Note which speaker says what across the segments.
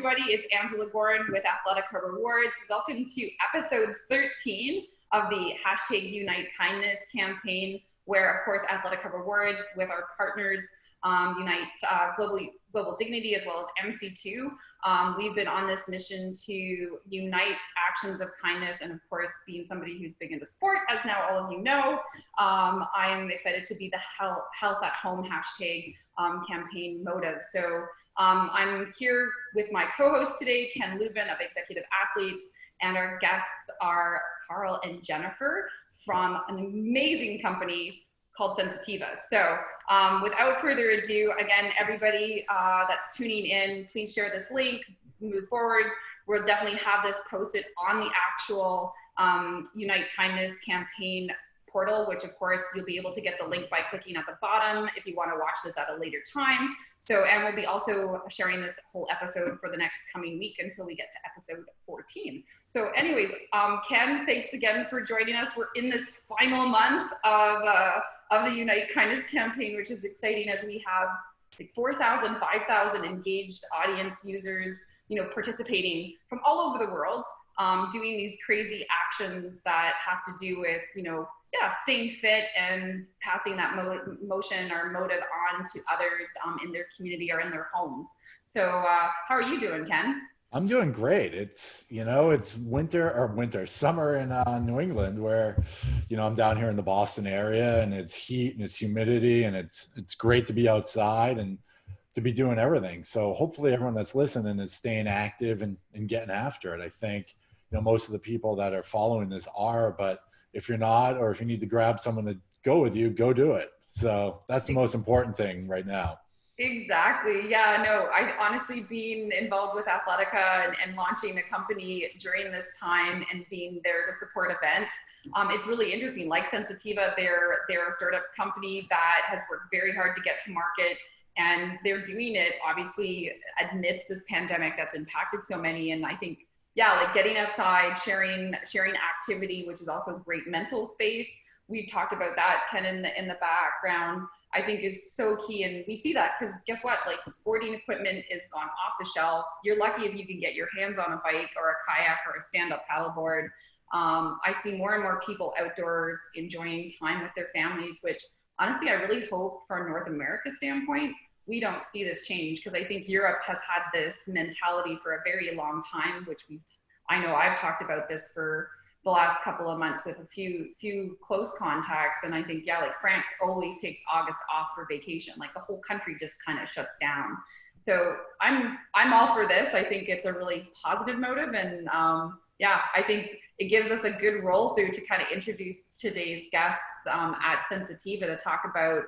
Speaker 1: everybody. It's Angela Gorin with Athletica Rewards. Welcome to episode 13 of the hashtag Unite Kindness campaign, where, of course, Athletica Rewards with our partners, Unite Global Dignity, as well as MC2. We've been on this mission to unite actions of kindness, and of course, being somebody who's big into sport, as now all of you know, I am excited to be the Health at Home hashtag campaign motive. So I'm here with my co-host today, Ken Lubin of Executive Athletes, and our guests are Carl and Jennifer from an amazing company called Sensitiva. So without further ado, again, everybody that's tuning in, please share this link, move forward. We'll definitely have this posted on the actual Unite Kindness campaign portal, which of course you'll be able to get the link by clicking at the bottom if you want to watch this at a later time. So, and we'll be also sharing this whole episode for the next coming week until we get to episode 14. So anyways, Ken, thanks again for joining us. We're in this final month of the Unite Kindness campaign, which is exciting as we have like 4,000, 5,000 engaged audience users, you know, participating from all over the world, doing these crazy actions that have to do with, you know, staying fit and passing that motion or motive on to others in their community or in their homes. So how are you doing, Ken?
Speaker 2: I'm doing great. It's, you know, it's summer in New England, where, you know, I'm down here in the Boston area, and it's heat and it's humidity, and it's great to be outside and to be doing everything. So hopefully everyone that's listening is staying active and getting after it. I think, you know, most of the people that are following this are, but if you're not, or if you need to grab someone to go with you, go do it. So that's the most important thing right now.
Speaker 1: Exactly. Yeah, no, I honestly, being involved with Athletica and launching a company during this time and being there to support events, it's really interesting. Like Sensitiva, they're a startup company that has worked very hard to get to market, and they're doing it obviously amidst this pandemic that's impacted so many. And I think, yeah, like getting outside, sharing activity, which is also great mental space. We've talked about that, Ken, in the background, I think is so key. And we see that because guess what? Like, sporting equipment is gone off the shelf. You're lucky if you can get your hands on a bike or a kayak or a stand-up paddleboard. I see more and more people outdoors enjoying time with their families, which honestly, I really hope from North America standpoint, we don't see this change, because I think Europe has had this mentality for a very long time, which I know I've talked about this for the last couple of months with a few close contacts. And I think, yeah, like France always takes August off for vacation. Like the whole country just kind of shuts down. So I'm all for this. I think it's a really positive motive. And yeah, I think it gives us a good roll through to kind of introduce today's guests at Sensitiva to talk about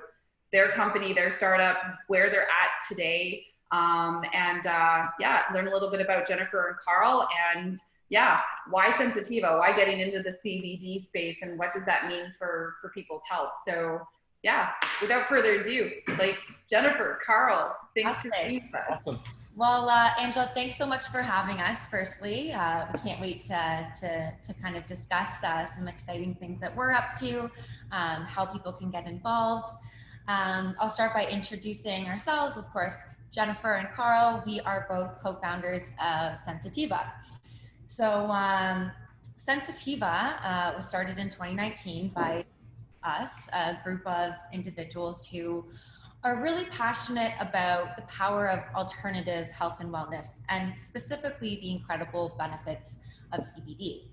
Speaker 1: their company, their startup, where they're at today. Yeah, learn a little bit about Jennifer and Carl, and yeah, why Sensitiva, why getting into the CBD space, and what does that mean for people's health. So yeah, without further ado, like Jennifer, Carl, thanks for being with us.
Speaker 2: Awesome.
Speaker 3: Well, Angela, thanks so much for having us, firstly. We can't wait to kind of discuss some exciting things that we're up to, how people can get involved. I'll start by introducing ourselves. Of course, Jennifer and Carl, we are both co-founders of Sensitiva. So Sensitiva was started in 2019 by us, a group of individuals who are really passionate about the power of alternative health and wellness, and specifically the incredible benefits of CBD.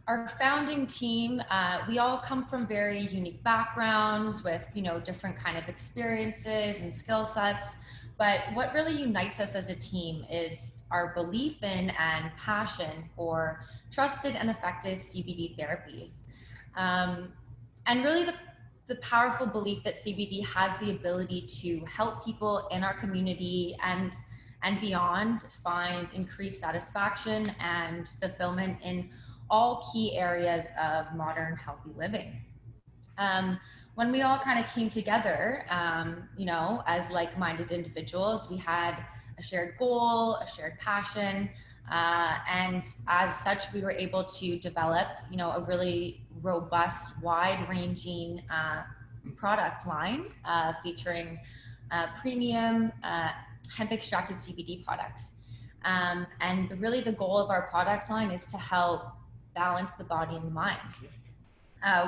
Speaker 3: Our founding team, we all come from very unique backgrounds with, you know, different kind of experiences and skill sets. But what really unites us as a team is our belief in and passion for trusted and effective CBD therapies. And really the powerful belief that CBD has the ability to help people in our community and beyond find increased satisfaction and fulfillment in all key areas of modern healthy living. When we all kind of came together, you know, as like-minded individuals, we had a shared goal, a shared passion, and as such, we were able to develop, you know, a really robust, wide-ranging product line featuring premium hemp extracted CBD products. And really the goal of our product line is to help balance the body and the mind.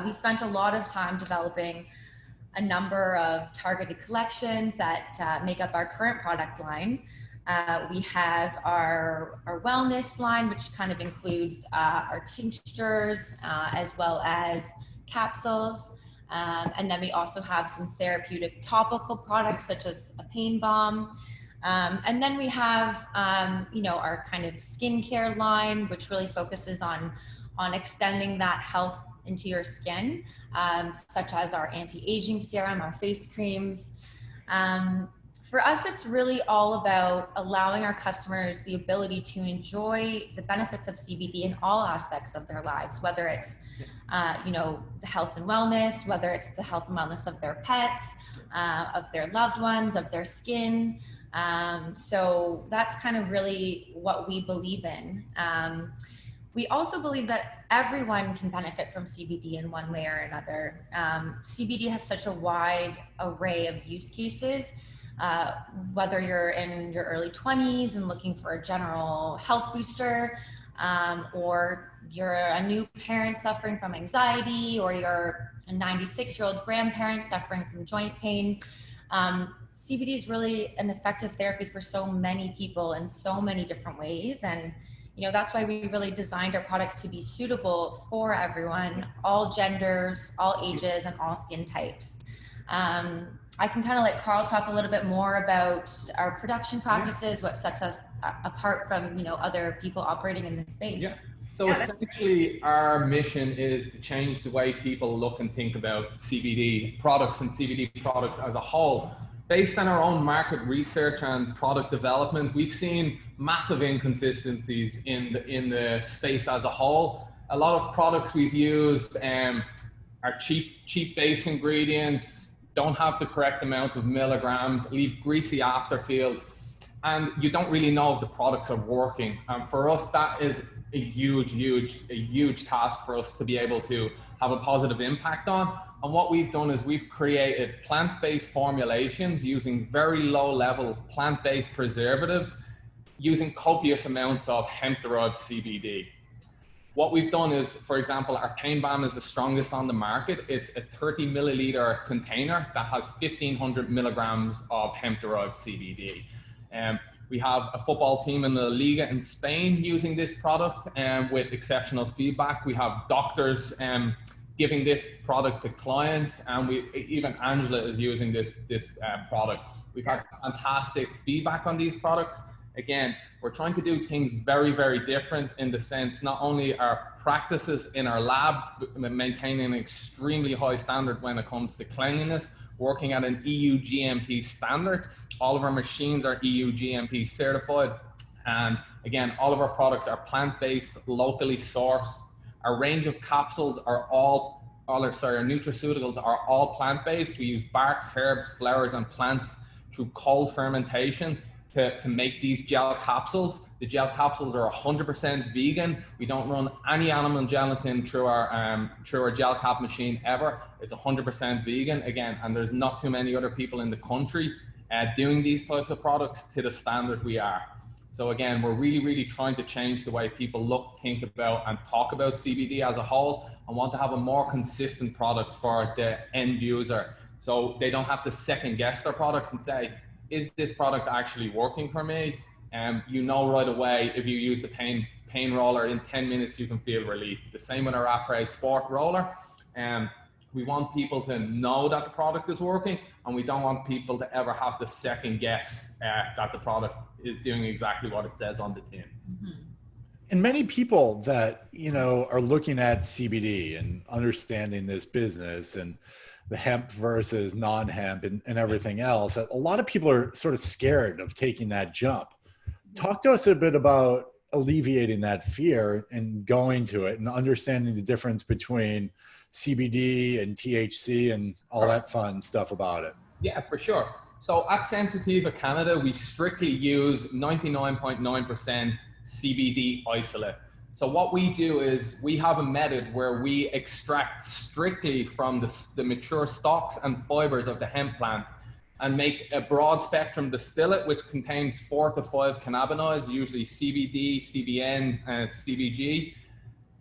Speaker 3: We spent a lot of time developing a number of targeted collections that make up our current product line. We have our wellness line, which kind of includes our tinctures as well as capsules. And then we also have some therapeutic topical products such as a pain balm. And then we have, our kind of skincare line, which really focuses on extending that health into your skin, such as our anti-aging serum, our face creams. For us, it's really all about allowing our customers the ability to enjoy the benefits of CBD in all aspects of their lives, whether it's, the health and wellness, whether it's the health and wellness of their pets, of their loved ones, of their skin. So that's kind of really what we believe in. We also believe that everyone can benefit from CBD in one way or another. CBD has such a wide array of use cases, whether you're in your early 20s and looking for a general health booster, or you're a new parent suffering from anxiety, or you're a 96-year-old grandparent suffering from joint pain. CBD is really an effective therapy for so many people in so many different ways. And that's why we really designed our products to be suitable for everyone, all genders, all ages, and all skin types. I can kind of let Carl talk a little bit more about our production practices, what sets us apart from, other people operating in this space.
Speaker 4: Yeah. So essentially our mission is to change the way people look and think about CBD products and CBD products as a whole. Based on our own market research and product development, we've seen massive inconsistencies in the space as a whole. A lot of products we've used are cheap base ingredients, don't have the correct amount of milligrams, leave greasy afterfeels, and you don't really know if the products are working. For us, that is a huge task for us to be able to have a positive impact on. And what we've done is we've created plant-based formulations using very low-level plant-based preservatives, using copious amounts of hemp-derived CBD. What we've done is, for example, our pain balm is the strongest on the market. It's a 30 milliliter container that has 1,500 milligrams of hemp-derived CBD. We have a football team in the Liga in Spain using this product with exceptional feedback. We have doctors giving this product to clients, and even Angela is using this product. We've had fantastic feedback on these products. Again, we're trying to do things very, very different in the sense, not only our practices in our lab, maintaining an extremely high standard when it comes to cleanliness, working at an EU GMP standard. All of our machines are EU GMP certified. And again, all of our products are plant-based, locally sourced. Our range of capsules are our nutraceuticals are all plant-based. We use barks, herbs, flowers, and plants through cold fermentation to make these gel capsules. The gel capsules are 100% vegan. We don't run any animal gelatin through our gel cap machine ever. It's 100% vegan, again, and there's not too many other people in the country doing these types of products to the standard we are. So again, we're really trying to change the way people look, think about, and talk about CBD as a whole, and want to have a more consistent product for the end user. So they don't have to second guess their products and say, is this product actually working for me? Right away, if you use the pain roller, in 10 minutes, you can feel relief. The same with our Après Sport roller. We want people to know that the product is working, and we don't want people to ever have to second guess that the product is doing exactly what it says on the tin.
Speaker 3: Mm-hmm.
Speaker 2: And many people that, are looking at CBD and understanding this business and the hemp versus non-hemp and everything else, a lot of people are sort of scared of taking that jump. Talk to us a bit about alleviating that fear and going to it and understanding the difference between CBD and THC and all that fun stuff about it.
Speaker 4: Yeah, for sure. So at Sensitiva Canada, we strictly use 99.9% CBD isolate. So what we do is we have a method where we extract strictly from the mature stalks and fibers of the hemp plant and make a broad spectrum distillate, which contains 4 to 5 cannabinoids, usually CBD, CBN, and CBG.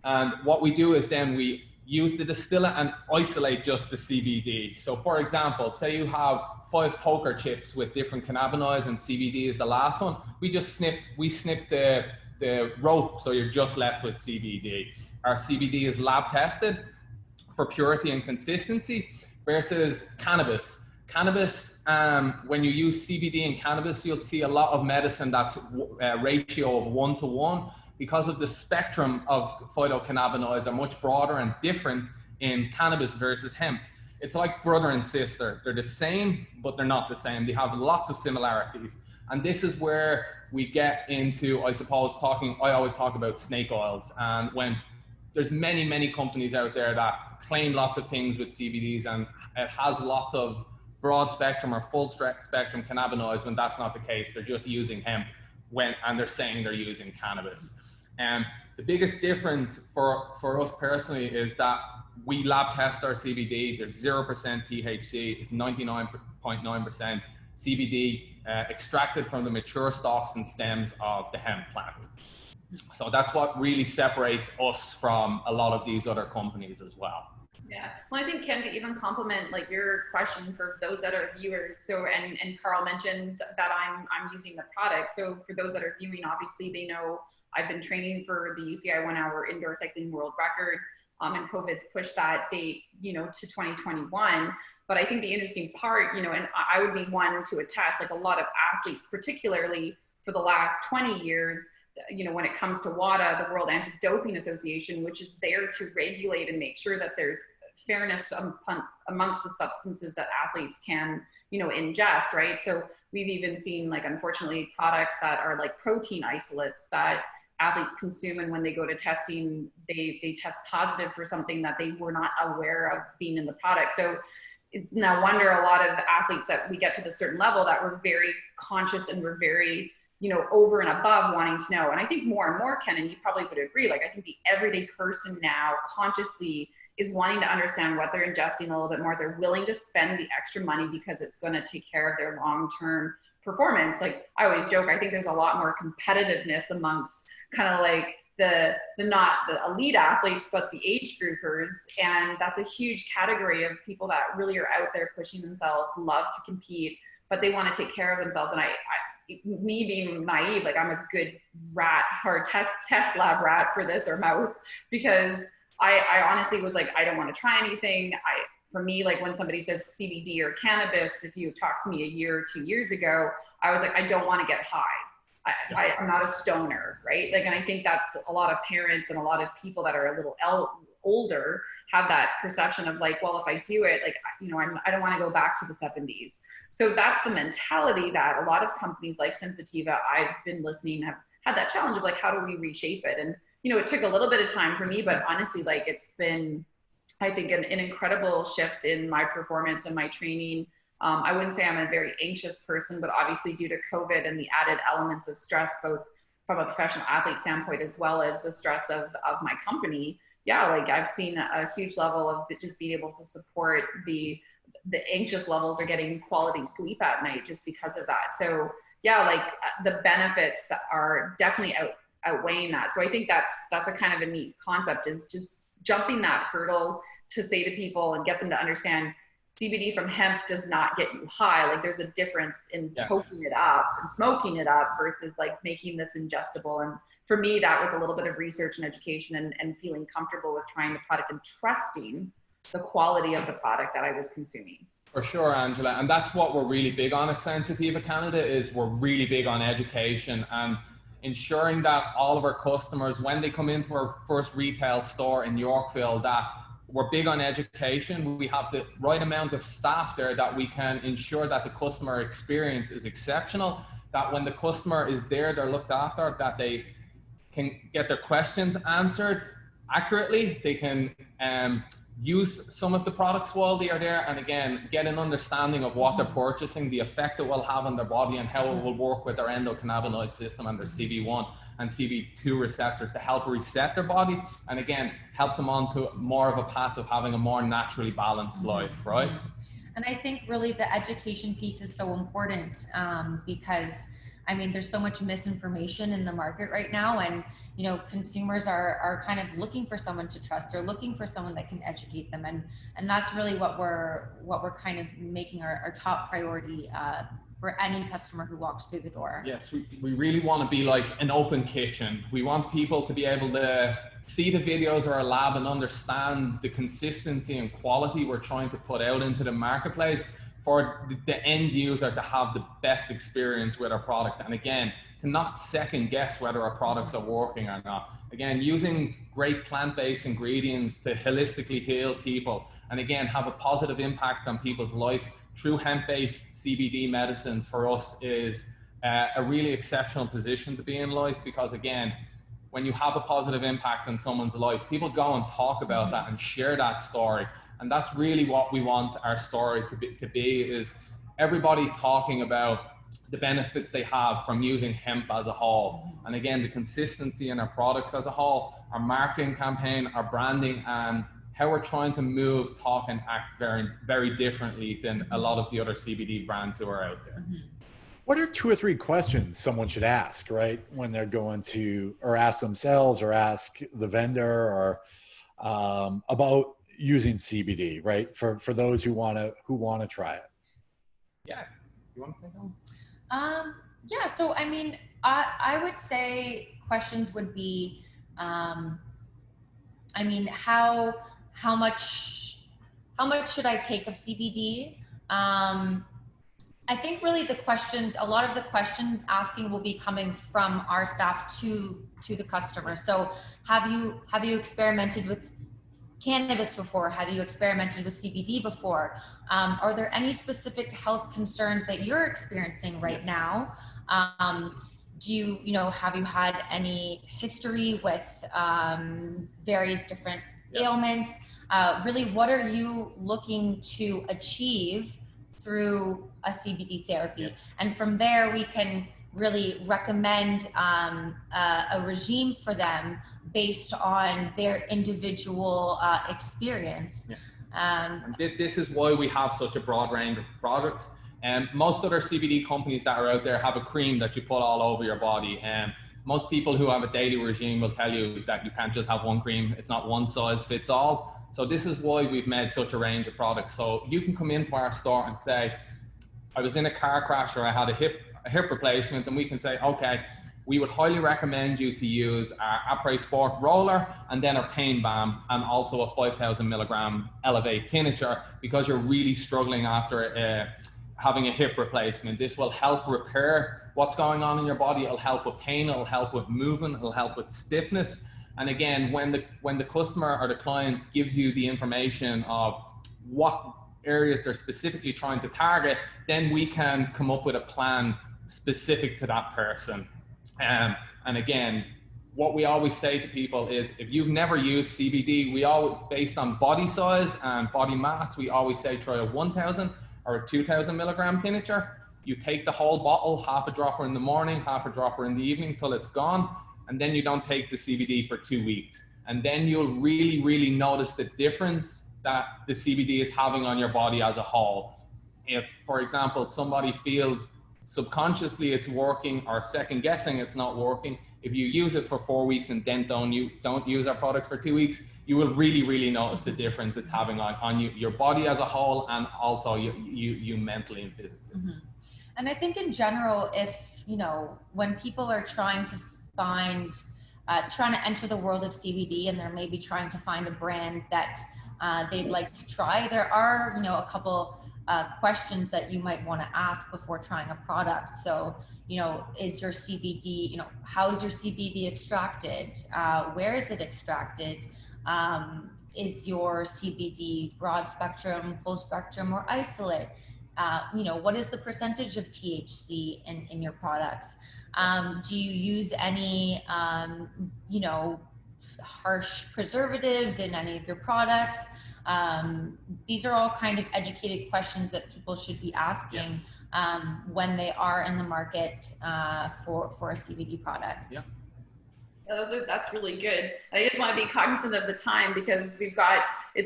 Speaker 4: And what we do is then we use the distillate and isolate just the CBD. So for example, say you have 5 poker chips with different cannabinoids and CBD is the last one. We snip the rope, so you're just left with CBD. Our CBD is lab tested for purity and consistency versus cannabis. Cannabis, when you use CBD in cannabis, you'll see a lot of medicine that's a ratio of 1 to 1 because of the spectrum of phytocannabinoids are much broader and different in cannabis versus hemp. It's like brother and sister. They're the same, but they're not the same. They have lots of similarities. And this is where we get into, I suppose, I always talk about snake oils. And when there's many companies out there that claim lots of things with CBDs and it has lots of broad spectrum or full spectrum cannabinoids, when that's not the case. They're just using hemp and they're saying they're using cannabis. And the biggest difference for us personally is that we lab test our CBD. There's 0% THC. It's 99.9% CBD extracted from the mature stalks and stems of the hemp plant. So that's what really separates us from a lot of these other companies as well.
Speaker 1: Yeah, well, I think, Ken, to even complement like your question for those that are viewers, so and Carl mentioned that I'm using the product. So for those that are viewing, obviously they know I've been training for the UCI 1 hour indoor cycling world record, and COVID's pushed that date, to 2021. But I think the interesting part, and I would be one to attest, like a lot of athletes, particularly for the last 20 years, when it comes to WADA, the World Anti-Doping Association, which is there to regulate and make sure that there's fairness amongst the substances that athletes can, ingest, right? So we've even seen, like, unfortunately, products that are like protein isolates that athletes consume, and when they go to testing, they test positive for something that they were not aware of being in the product. So it's no wonder a lot of athletes that we get to the certain level that we're very conscious and we're very, over and above wanting to know. And I think more and more, Ken, and you probably would agree, like I think the everyday person now consciously is wanting to understand what they're ingesting a little bit more. They're willing to spend the extra money because it's going to take care of their long-term performance. Like I always joke, I think there's a lot more competitiveness amongst kind of like not the elite athletes, but the age groupers. And that's a huge category of people that really are out there pushing themselves, love to compete, but they want to take care of themselves. And me being naive, like I'm a good rat or test lab rat for this, or mouse, because I honestly was like, I don't want to try anything. For me, like when somebody says CBD or cannabis, if you talked to me a year or 2 years ago, I was like, I don't want to get high. I'm not a stoner, right? Like, and I think that's a lot of parents and a lot of people that are a little older have that perception of like, well, if I do it, like, I don't want to go back to the 70s. So that's the mentality that a lot of companies like Sensitiva, I've been listening, have had that challenge of like, how do we reshape it? And, it took a little bit of time for me, but honestly, like it's been, I think, an incredible shift in my performance and my training. I wouldn't say I'm a very anxious person, but obviously due to COVID and the added elements of stress, both from a professional athlete standpoint, as well as the stress of my company. Yeah, like I've seen a huge level of just being able to support the anxious levels or getting quality sleep at night just because of that. So yeah, like the benefits that are definitely outweighing that. So I think that's a kind of a neat concept, is just jumping that hurdle to say to people and get them to understand CBD from hemp does not get you high. Like there's a difference in toking it up and smoking it up versus like making this ingestible. And for me, that was a little bit of research and education and feeling comfortable with trying the product and trusting the quality of the product that I was consuming.
Speaker 4: For sure, Angela. And that's what we're really big on at Sensitiva Canada, is we're really big on education and ensuring that all of our customers, when they come into our first retail store in Yorkville, that we're big on education. We have the right amount of staff there that we can ensure that the customer experience is exceptional, that when the customer is there, they're looked after, that they can get their questions answered accurately. They can use some of the products while they are there, and again, get an understanding of what they're purchasing, the effect it will have on their body, and how it will work with their endocannabinoid system and their CB1 and CB2 receptors to help reset their body, and again, help them onto more of a path of having a more naturally balanced life, right?
Speaker 3: And I think really the education piece is so important, because I mean, there's so much misinformation in the market right now, and you know, consumers are kind of looking for someone to trust. They're looking for someone that can educate them, and that's really what we're kind of making our top priority for any customer who walks through the door.
Speaker 4: Yes, we really want to be like an open kitchen. We want people to be able to see the videos of our lab and understand the consistency and quality we're trying to put out into the marketplace for the end user to have the best experience with our product. And again, to not second guess whether our products are working or not. Again, using great plant-based ingredients to holistically heal people, and again, have a positive impact on people's life through hemp-based CBD medicines for us is a really exceptional position to be in life, because again, when you have a positive impact on someone's life, people go and talk about that and share that story. And that's really what we want our story to be is everybody talking about the benefits they have from using hemp as a whole. And again, the consistency in our products as a whole, our marketing campaign, our branding, and how we're trying to move, talk, and act very, very differently than a lot of the other CBD brands who are out there.
Speaker 2: What are 2 or 3 questions someone should ask, right, when they're going to, or ask themselves, or ask the vendor, or about using CBD, right? For those who want to try it.
Speaker 4: Yeah, you want to take that?
Speaker 3: Yeah. So I mean, I would say questions would be, I mean, how much should I take of CBD? I think really a lot of the question asking will be coming from our staff to the customer. So have you experimented with cannabis before? Have you experimented with CBD before? Are there any specific health concerns that you're experiencing right now? Have you had any history with various different ailments? Really, what are you looking to achieve through a CBD therapy? And from there, we can really recommend a regime for them based on their individual experience.
Speaker 4: And this is why we have such a broad range of products. Most other CBD companies that are out there have a cream that you put all over your body. Most people who have a daily regime will tell you that you can't just have one cream. It's not one size fits all. So this is why we've made such a range of products. So you can come into our store and say, I was in a car crash, or I had a hip replacement, and we can say, okay, we would highly recommend you to use our Après Sport roller, and then our pain balm, and also a 5,000 milligram Elevate tincture, because you're really struggling after having a hip replacement. This will help repair what's going on in your body. It'll help with pain, it'll help with movement, it'll help with stiffness. And again, when the customer or the client gives you the information of what areas they're specifically trying to target, then we can come up with a plan specific to that person. And again, what we always say to people is, if you've never used CBD, based on body size and body mass, we always say try a 1,000 or a 2,000 milligram tincture. You take the whole bottle, half a dropper in the morning, half a dropper in the evening till it's gone, and then you don't take the CBD for 2 weeks. And then you'll really, really notice the difference that the CBD is having on your body as a whole. If, for example, somebody feels subconsciously it's working, or second guessing it's not working, if you use it for 4 weeks and then don't use our products for 2 weeks, you will really, really notice the difference it's having on you, your body as a whole, and also you mentally and physically.
Speaker 3: And I think in general, if, when people are trying to enter the world of CBD, and they're maybe trying to find a brand that they'd like to try, there are, a couple questions that you might want to ask before trying a product. So, is your CBD, how is your CBD extracted? Where is it extracted? Is your CBD broad spectrum, full spectrum, or isolate? What is the percentage of THC in your products? Do you use any, harsh preservatives in any of your products? These are all kind of educated questions that people should be asking when they are in the market for a CBD product.
Speaker 1: Yeah, that's really good. I just want to be cognizant of the time, because we've got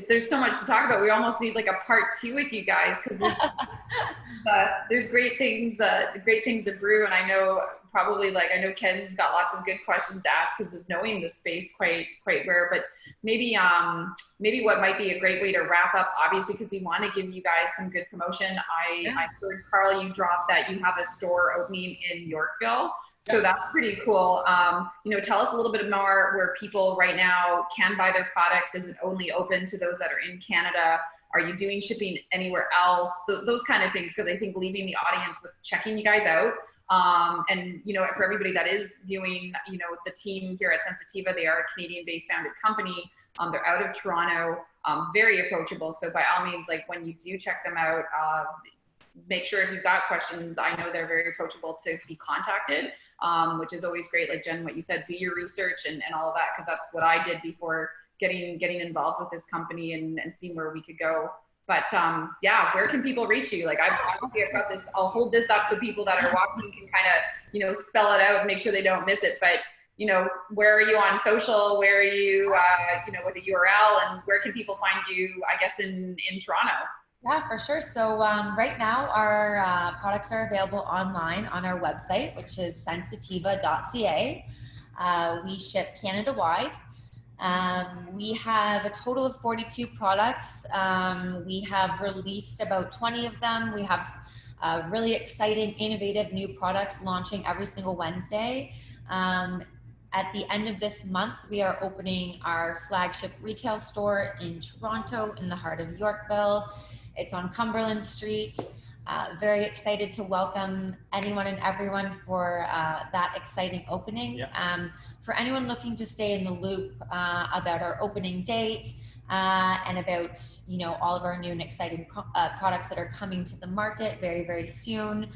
Speaker 1: there's so much to talk about. We almost need like a part 2 with you guys, because there's great things to brew. And I know Ken's got lots of good questions to ask because of knowing the space quite rare. But maybe what might be a great way to wrap up, obviously, because we want to give you guys some good promotion. I heard, Carl, you dropped that you have a store opening in Yorkville. So that's pretty cool. Tell us a little bit more where people right now can buy their products. Is it only open to those that are in Canada? Are you doing shipping anywhere else? Those kind of things, because I think leaving the audience with checking you guys out. And for everybody that is viewing, the team here at Sensitiva, they are a Canadian-based founded company. They're out of Toronto, very approachable. So by all means, like when you do check them out, make sure if you've got questions, I know they're very approachable to be contacted, which is always great. Like Jen, what you said, do your research and all of that, because that's what I did before getting involved with this company and seeing where we could go. But where can people reach you? Like I've got this, I'll hold this up so people that are watching can kind of, spell it out and make sure they don't miss it. But, where are you on social? Where are you, with a URL, and where can people find you, I guess, in Toronto?
Speaker 3: Yeah, for sure. So right now our products are available online on our website, which is sensitiva.ca. We ship Canada-wide. We have a total of 42 products. We have released about 20 of them. We have really exciting, innovative new products launching every single Wednesday. At the end of this month, we are opening our flagship retail store in Toronto, in the heart of Yorkville. It's on Cumberland Street. Very excited to welcome anyone and everyone for that exciting opening. Yeah. For anyone looking to stay in the loop about our opening date and about all of our new and exciting products that are coming to the market very, very soon,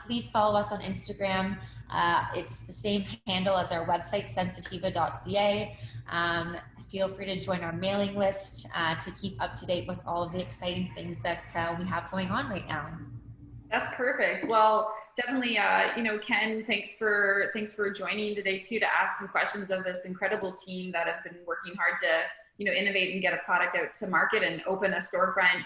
Speaker 3: please follow us on Instagram. It's the same handle as our website, sensitiva.ca. Feel free to join our mailing list to keep up to date with all of the exciting things that we have going on right now.
Speaker 1: That's perfect. Well, definitely, Ken, thanks for joining today too, to ask some questions of this incredible team that have been working hard to, innovate and get a product out to market and open a storefront,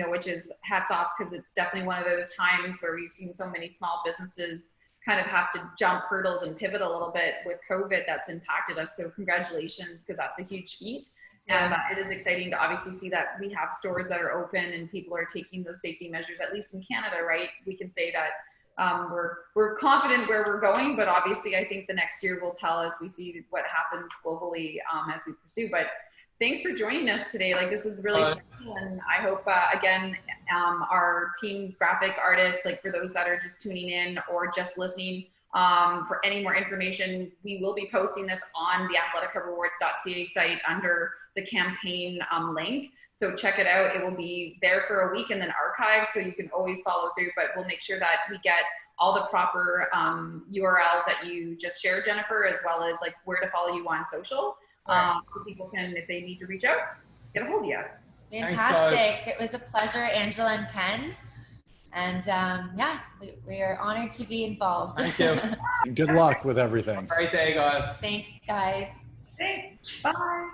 Speaker 1: which is hats off, because it's definitely one of those times where we've seen so many small businesses kind of have to jump hurdles and pivot a little bit with COVID. That's impacted us. So congratulations, because that's a huge feat. And it is exciting to obviously see that we have stores that are open and people are taking those safety measures, at least in Canada, right? We can say that we're confident where we're going, but obviously I think the next year will tell as we see what happens globally as we pursue. But thanks for joining us today. Like, this is really special, and I hope again our team's graphic artists, like for those that are just tuning in or just listening, for any more information, we will be posting this on the athleticarewards.ca site under the campaign link. So check it out. It will be there for a week and then archived, so you can always follow through, but we'll make sure that we get all the proper URLs that you just shared, Jennifer, as well as like where to follow you on social. So people can, if they need to reach out, get a hold of you.
Speaker 3: Fantastic. Thanks, it was a pleasure, Angela and Ken. And we are honored to be involved.
Speaker 4: Thank you.
Speaker 2: And good luck with everything.
Speaker 4: Great day, guys.
Speaker 3: Thanks, guys.
Speaker 1: Thanks. Bye.